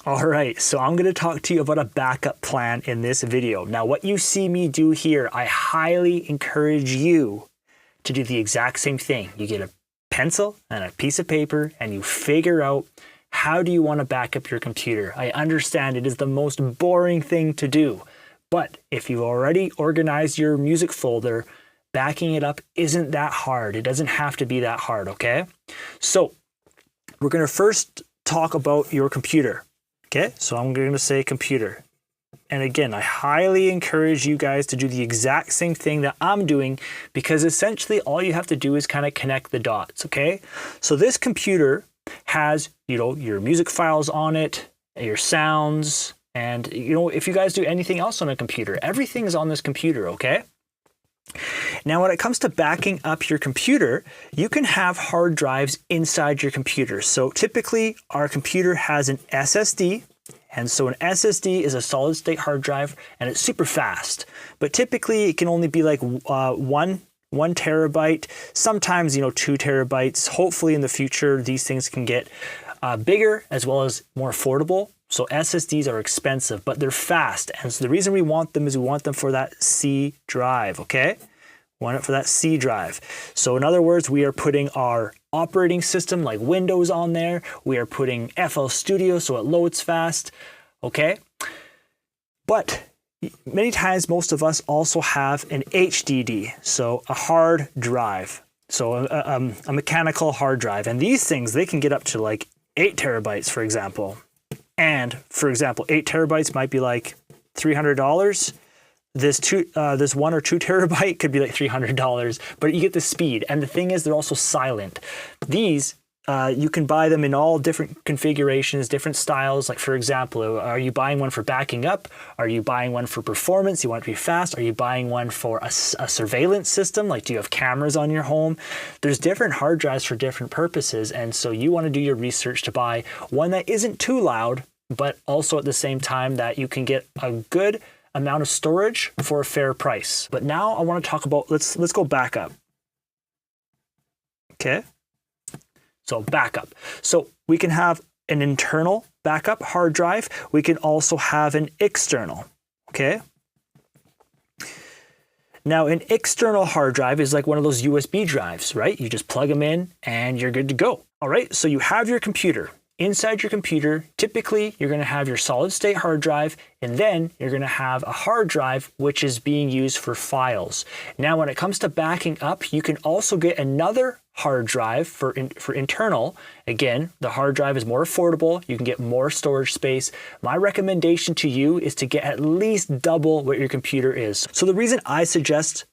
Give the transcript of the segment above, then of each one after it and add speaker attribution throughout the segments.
Speaker 1: All right, so I'm going to talk to you about a backup plan in this video. Now, what you see me do here, I highly encourage you to do the exact same thing. You get a pencil and a piece of paper and you figure out how do you want to back up your computer. I understand it is the most boring thing to do, but if you've already organized your music folder, backing it up isn't that hard. It doesn't have to be that hard, okay? So we're going to first talk about your computer. Okay, so I'm going to say computer. And again, I highly encourage you guys to do the exact same thing that I'm doing, because essentially all you have to do is kind of connect the dots, okay? So this computer has, your music files on it, your sounds, and if you guys do anything else on a computer, everything's on this computer, okay? Now, when it comes to backing up your computer, you can have hard drives inside your computer. So typically, our computer has an SSD, and so an SSD is a solid state hard drive, and it's super fast. But typically, it can only be like one terabyte, sometimes 2 terabytes. Hopefully, in the future, these things can get bigger as well as more affordable. So SSDs are expensive, but they're fast. And so the reason we want them is we want them for that C drive, okay? We want it for that C drive. So in other words, we are putting our operating system like Windows on there. We are putting FL Studio so it loads fast, okay? But many times, most of us also have an HDD, so a hard drive. So a mechanical hard drive. And these things, they can get up to like 8 terabytes, for example. And for example, 8 terabytes might be like $300. This 1 or 2 terabyte could be like $300, but you get the speed. And the thing is, they're also silent. These, you can buy them in all different configurations, different styles. Like for example, are you buying one for backing up? Are you buying one for performance? You want it to be fast? Are you buying one for a surveillance system? Like, do you have cameras on your home? There's different hard drives for different purposes. And so you want to do your research to buy one that isn't too loud, but also at the same time that you can get a good amount of storage for a fair price. But now I want to talk about, let's go back up. Okay. So backup. So we can have an internal backup hard drive. We can also have an external, okay? Now, an external hard drive is like one of those USB drives, right? You just plug them in and you're good to go. All right, so you have your computer. Inside your computer, typically, you're going to have your solid state hard drive, and then you're going to have a hard drive, which is being used for files. Now, when it comes to backing up, you can also get another hard drive for internal. Again, the hard drive is more affordable. You can get more storage space. My recommendation to you is to get at least double what your computer is. So the reason I suggest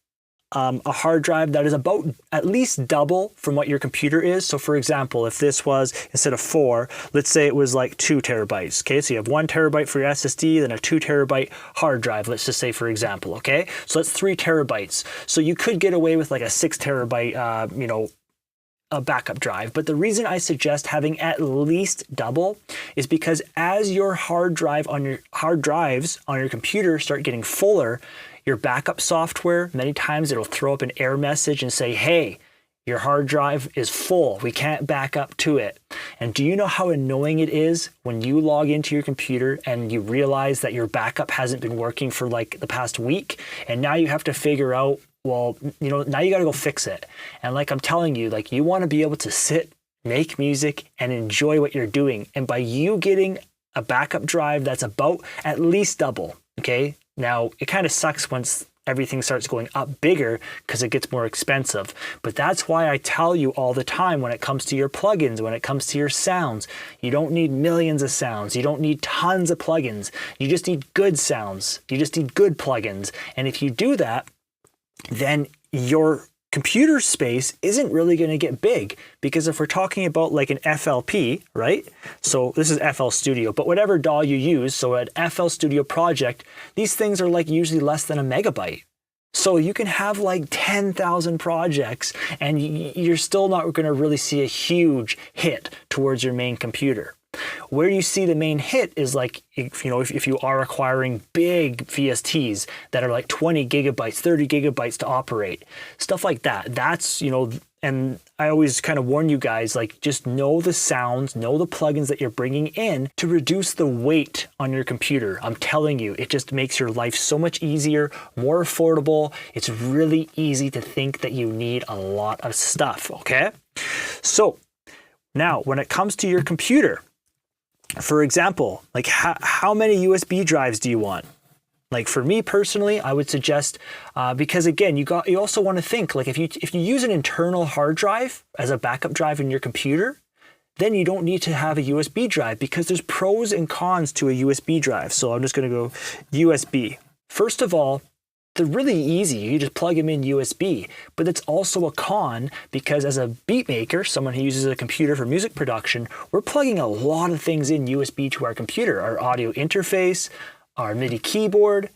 Speaker 1: a hard drive that is about at least double from what your computer is. So for example, if this was, instead of 4, let's say it was like 2 terabytes. Okay, so you have 1 terabyte for your SSD, then a 2 terabyte hard drive, let's just say, for example. Okay, so that's 3 terabytes. So you could get away with like a 6 terabyte, a backup drive. But the reason I suggest having at least double is because as your hard drives on your computer start getting fuller, your backup software, many times it'll throw up an error message and say, hey, your hard drive is full. We can't back up to it. And do you know how annoying it is when you log into your computer and you realize that your backup hasn't been working for like the past week, and now you have to figure out, well, now you got to go fix it. And like I'm telling you, like, you want to be able to sit, make music, and enjoy what you're doing. And by you getting a backup drive that's about at least double, okay? Now, it kind of sucks once everything starts going up bigger because it gets more expensive. But that's why I tell you all the time, when it comes to your plugins, when it comes to your sounds, you don't need millions of sounds. You don't need tons of plugins. You just need good sounds. You just need good plugins. And if you do that, then your computer space isn't really going to get big, because if we're talking about like an FLP, right? So this is FL Studio, but whatever DAW you use, so an FL Studio project, these things are like usually less than a megabyte. So you can have like 10,000 projects and you're still not going to really see a huge hit towards your main computer. Where you see the main hit is like, if you are acquiring big VSTs that are like 20 gigabytes, 30 gigabytes to operate, stuff like that. That's, And I always kind of warn you guys, like, just know the sounds, know the plugins that you're bringing in to reduce the weight on your computer. I'm telling you, it just makes your life so much easier, more affordable. It's really easy to think that you need a lot of stuff, okay? So now, when it comes to your computer, for example, like how many USB drives do you want? Like for me personally, I would suggest, because again, you also want to think, like if you use an internal hard drive as a backup drive in your computer, then you don't need to have a USB drive, because there's pros and cons to a USB drive. So I'm just going to go USB. First of all, they're really easy. You just plug them in USB, but it's also a con because as a beat maker, someone who uses a computer for music production, we're plugging a lot of things in USB to our computer, our audio interface, our MIDI keyboard.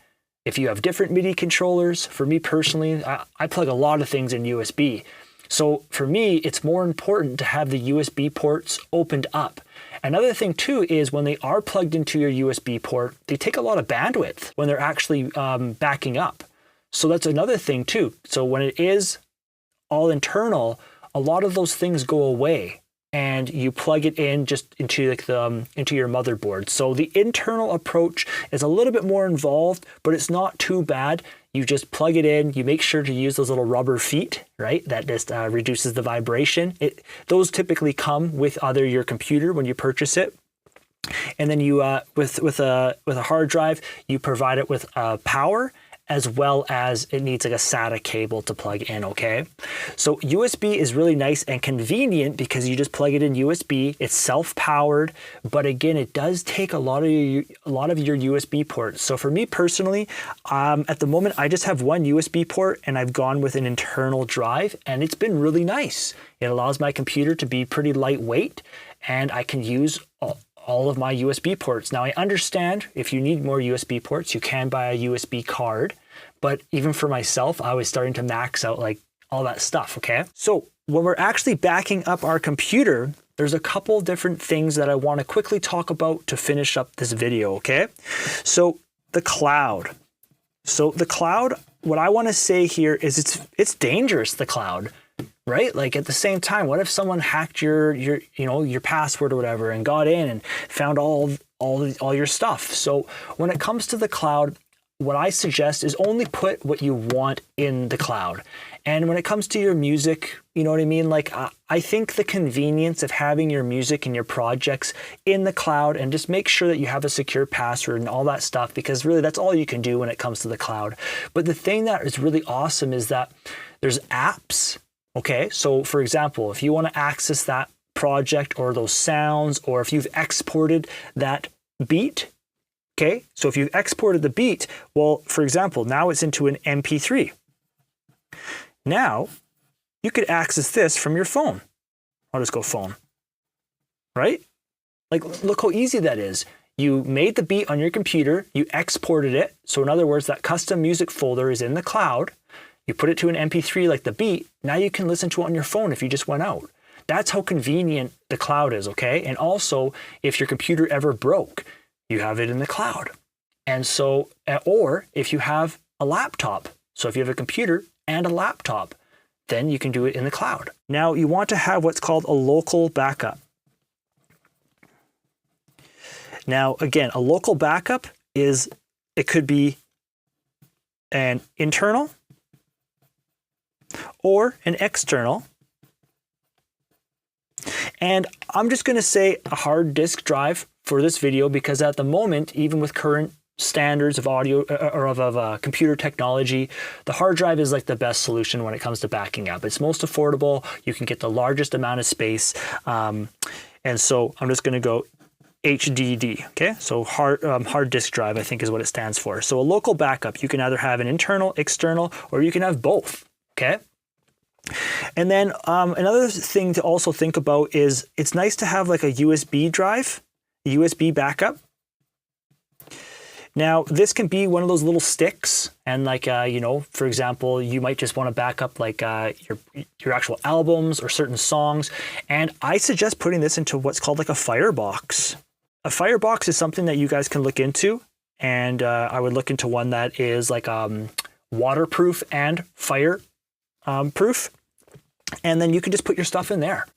Speaker 1: If you have different MIDI controllers, for me personally, I plug a lot of things in USB. So for me, it's more important to have the USB ports opened up. Another thing too is when they are plugged into your USB port, they take a lot of bandwidth when they're actually backing up. So that's another thing too. So when it is all internal, a lot of those things go away, and you plug it in just into like into your motherboard. So the internal approach is a little bit more involved, but it's not too bad. You just plug it in. You make sure to use those little rubber feet, right? That just reduces the vibration. Those typically come with your computer when you purchase it. And then you with a hard drive, you provide it with power, as well as it needs like a SATA cable to plug in, okay? So USB is really nice and convenient because you just plug it in USB. It's self-powered, but again, it does take a lot of your USB ports. So for me personally, at the moment, I just have one USB port, and I've gone with an internal drive, and it's been really nice. It allows my computer to be pretty lightweight, and I can use all of my USB ports. Now I understand if you need more USB ports, you can buy a USB card, but even for myself, I was starting to max out like all that stuff, okay? So when we're actually backing up our computer, there's a couple different things that I want to quickly talk about to finish up this video, okay? So the cloud. So the cloud, what I want to say here is it's dangerous, the cloud. Right? Like at the same time, what if someone hacked your password or whatever and got in and found all your stuff? So when it comes to the cloud, what I suggest is only put what you want in the cloud. And when it comes to your music, you know what I mean? Like I think the convenience of having your music and your projects in the cloud, and just make sure that you have a secure password and all that stuff, because really that's all you can do when it comes to the cloud. But the thing that is really awesome is that there's apps. Okay, so for example, if you want to access that project or those sounds, or if you've exported that beat, okay, so if you've exported the beat, well, for example, now it's into an MP3. Now, you could access this from your phone. I'll just go phone, right? Like, look how easy that is. You made the beat on your computer, you exported it. So in other words, that custom music folder is in the cloud. You put it to an MP3 like the beat, now you can listen to it on your phone if you just went out. That's how convenient the cloud is, okay? And also, if your computer ever broke, you have it in the cloud. And so, or if you have a laptop, so if you have a computer and a laptop, then you can do it in the cloud. Now, you want to have what's called a local backup. Now, again, a local backup it could be an internal or an external. And I'm just going to say a hard disk drive for this video, because at the moment, even with current standards of audio or of computer technology, the hard drive is like the best solution when it comes to backing up. It's most affordable. You can get the largest amount of space. And so I'm just going to go HDD, okay? So hard disk drive, I think is what it stands for. So a local backup, you can either have an internal, external, or you can have both. Okay. And then another thing to also think about is it's nice to have like a USB drive, a USB backup. Now, this can be one of those little sticks, and like, for example, you might just want to back up like your actual albums or certain songs. And I suggest putting this into what's called like a Firebox. A Firebox is something that you guys can look into, and I would look into one that is like waterproof and fire proof. And then you can just put your stuff in there.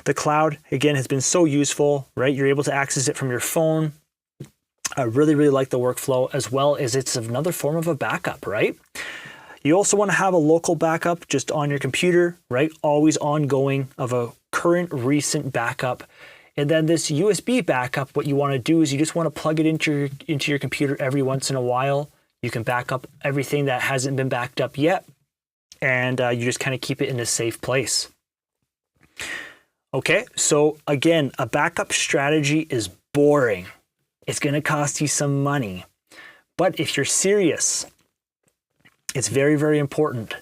Speaker 1: The cloud, again, has been so useful, right? You're able to access it from your phone. I really, really like the workflow, as well as it's another form of a backup, right? You also want to have a local backup just on your computer, right? Always ongoing of a current recent backup. And then this USB backup, what you want to do is you just want to plug it into your computer every once in a while. You can back up everything that hasn't been backed up yet, and you just kind of keep it in a safe place. Okay, so again, a backup strategy is boring. It's going to cost you some money. But if you're serious, it's very, very important.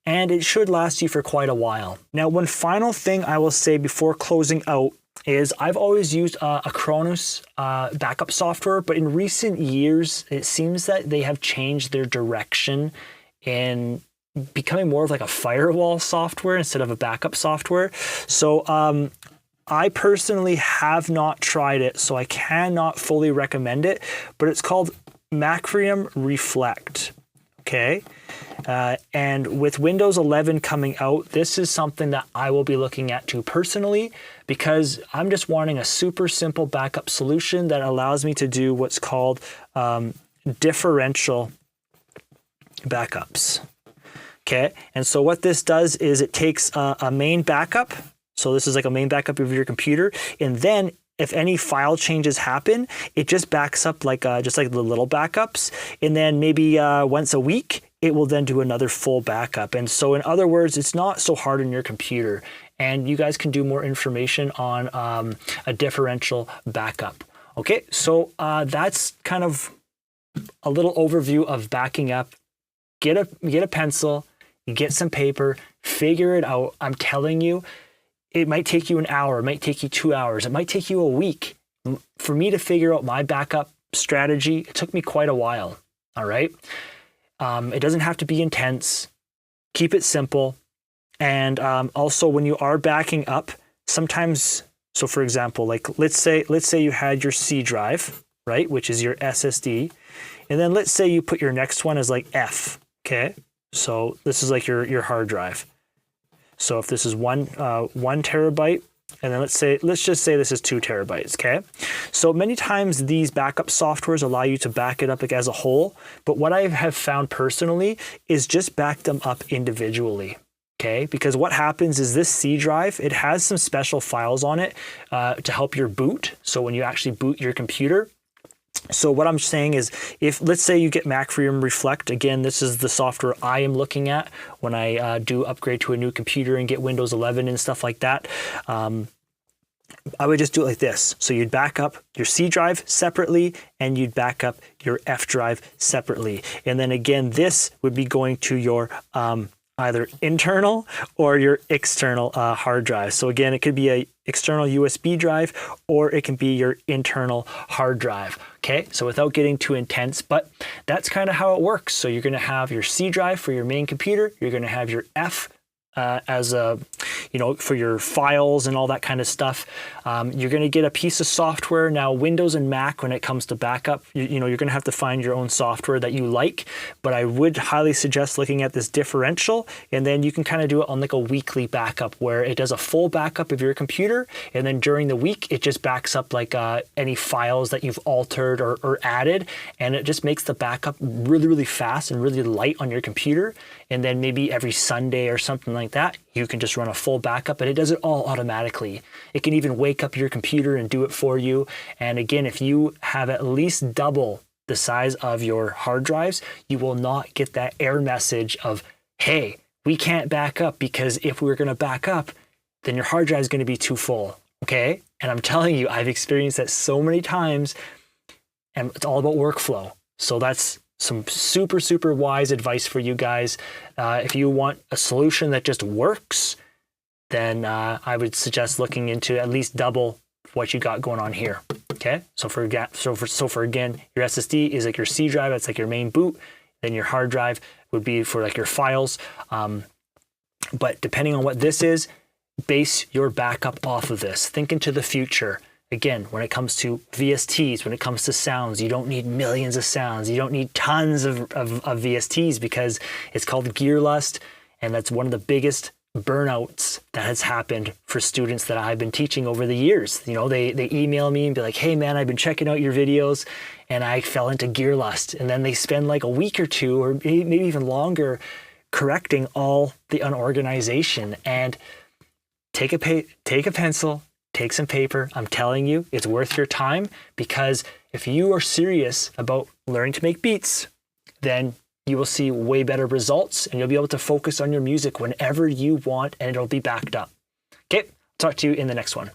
Speaker 1: And it should last you for quite a while. Now, one final thing I will say before closing out is I've always used Acronis backup software, but in recent years, it seems that they have changed their direction in becoming more of like a firewall software instead of a backup software. So I personally have not tried it, so I cannot fully recommend it, but it's called Macrium Reflect. Okay. And with Windows 11 coming out, this is something that I will be looking at too personally, because I'm just wanting a super simple backup solution that allows me to do what's called differential backups. Okay. And so what this does is it takes a main backup. So this is like a main backup of your computer. And then if any file changes happen, it just backs up like just like the little backups. And then maybe once a week, it will then do another full backup. And so in other words, it's not so hard on your computer. And you guys can do more information on a differential backup. Okay, so that's kind of a little overview of backing up. Get a pencil, get some paper, figure it out. I'm telling you, it might take you an hour, it might take you 2 hours, it might take you a week. For me to figure out my backup strategy, it took me quite a while, all right? It doesn't have to be intense. Keep it simple. And also when you are backing up, sometimes, so for example, like let's say you had your C drive, right, which is your SSD, and then let's say you put your next one as like F, okay? So this is like your hard drive. So if this is one terabyte, and then let's just say this is 2 terabytes, okay? So many times these backup softwares allow you to back it up like as a whole, but what I have found personally is just back them up individually, okay? Because what happens is this C drive, it has some special files on it to help your boot. So when you actually boot your computer, so what I'm saying is, if let's say you get Macrium Reflect, again, this is the software I am looking at when I do upgrade to a new computer and get Windows 11 and stuff like that. I would just do it like this. So you'd back up your C drive separately and you'd back up your F drive separately. And then again, this would be going to your either internal or your external hard drive. So again, it could be a external USB drive or it can be your internal hard drive. Okay, so without getting too intense, but that's kind of how it works. So you're going to have your C drive for your main computer. You're going to have your F as a, for your files and all that kind of stuff. You're going to get a piece of software. Now, Windows and Mac, when it comes to backup, you're going to have to find your own software that you like, but I would highly suggest looking at this differential, and then you can kind of do it on like a weekly backup where it does a full backup of your computer, and then during the week, it just backs up like any files that you've altered or added, and it just makes the backup really, really fast and really light on your computer. And then maybe every Sunday or something like that, you can just run a full backup, and it does it all automatically. It can even wake up your computer and do it for you. And again, if you have at least double the size of your hard drives, you will not get that error message of, hey, we can't back up, because if we're going to back up, then your hard drive is going to be too full, okay? And I'm telling you, I've experienced that so many times, and it's all about workflow. So that's some super, super wise advice for you guys. If you want a solution that just works, then I would suggest looking into at least double what you got going on here. Okay, so for again, your SSD is like your C drive. That's like your main boot. Then your hard drive would be for like your files. But depending on what this is, base your backup off of this. Think into the future. Again, when it comes to VSTs, when it comes to sounds, you don't need millions of sounds. You don't need tons of VSTs, because it's called gear lust, and that's one of the biggest burnouts that has happened for students that I've been teaching over the years. You know, they email me and be like, hey man, I've been checking out your videos and I fell into gear lust. And then they spend like a week or two or maybe even longer correcting all the unorganization. And take a pencil, take some paper. I'm telling you, it's worth your time, because if you are serious about learning to make beats, then you will see way better results and you'll be able to focus on your music whenever you want and it'll be backed up. Okay, talk to you in the next one.